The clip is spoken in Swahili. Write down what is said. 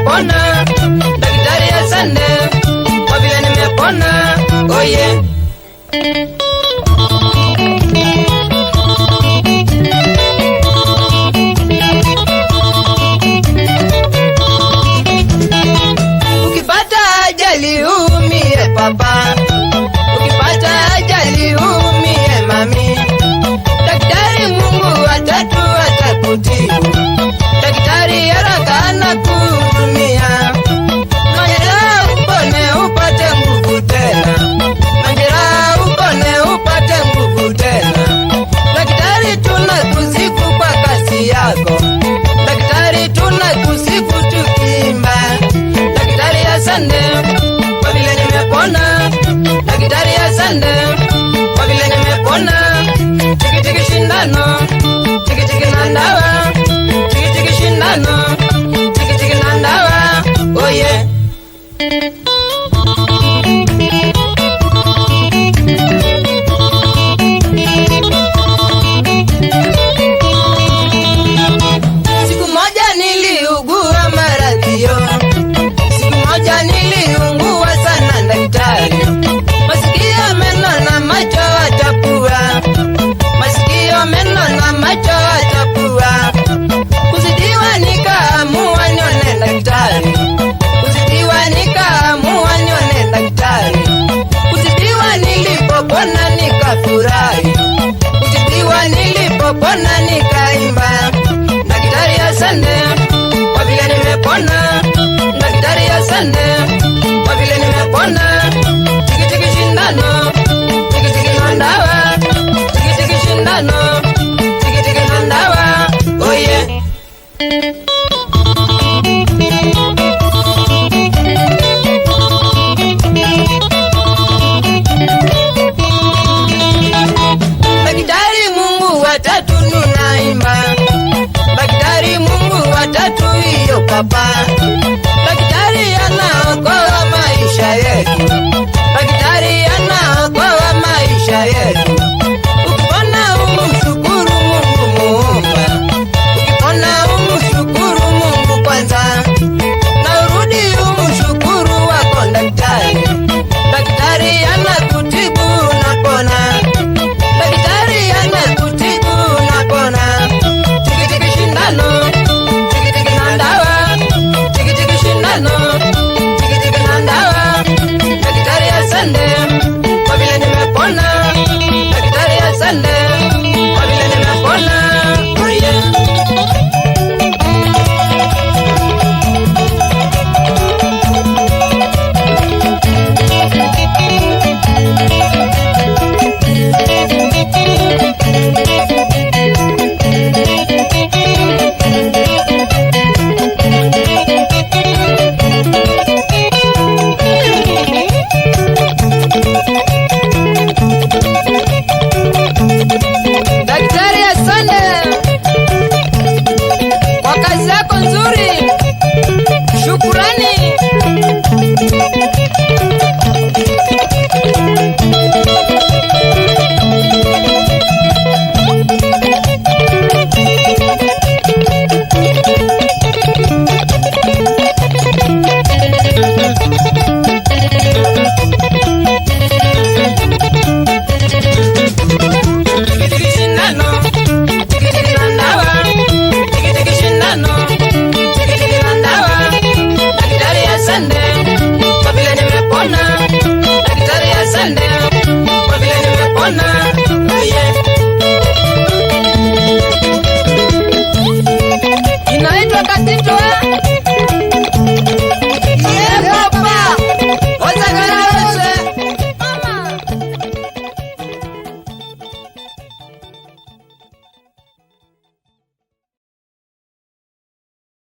nimepona. Daktari asante kwa vile nimepona. Oh yeah. Ukipata ajali umie papa, ukipata ajali umie mami, daktari Mungu atakutibu. Daktari haraka anakuhudumia, majeraha upone upate nguvu tena, majeraha upone upate nguvu tena. Daktari tunakusifu kwa kazi yako, daktari tunakusifu tukiimba. Daktari asante kwa vile nimepona, daktari asante kwa vile nimepona. Tiki tiki shindano, tiki tiki na ndawa, tiki tiki shindano, tiki tiki na ndawa. Oh yeah. Siku moja niliugua maradhio, siku moja niliungua sana daktari. Masikio, meno na macho atapua, masikio, meno na macho atapua. Kuzidiwa nikaamua nione daktari, kuzidiwa nikaamua nione daktari. Kuzidiwa nilipopona nikafurahi, kuzidiwa nilipopona nikaimba. Daktari asante kwa vile nimepona, daktari asante kwa vile nimepona. Tiki tiki shindano, tiki tiki na ndawa, tiki tiki shindano, tiki tiki na ndawa. Oh yeah. Daktari Mungu watatu nunaimba, daktari Mungu watatu hiyo papa. Daktari anaokoa maisha yetu, daktari anaokoa maisha yetu.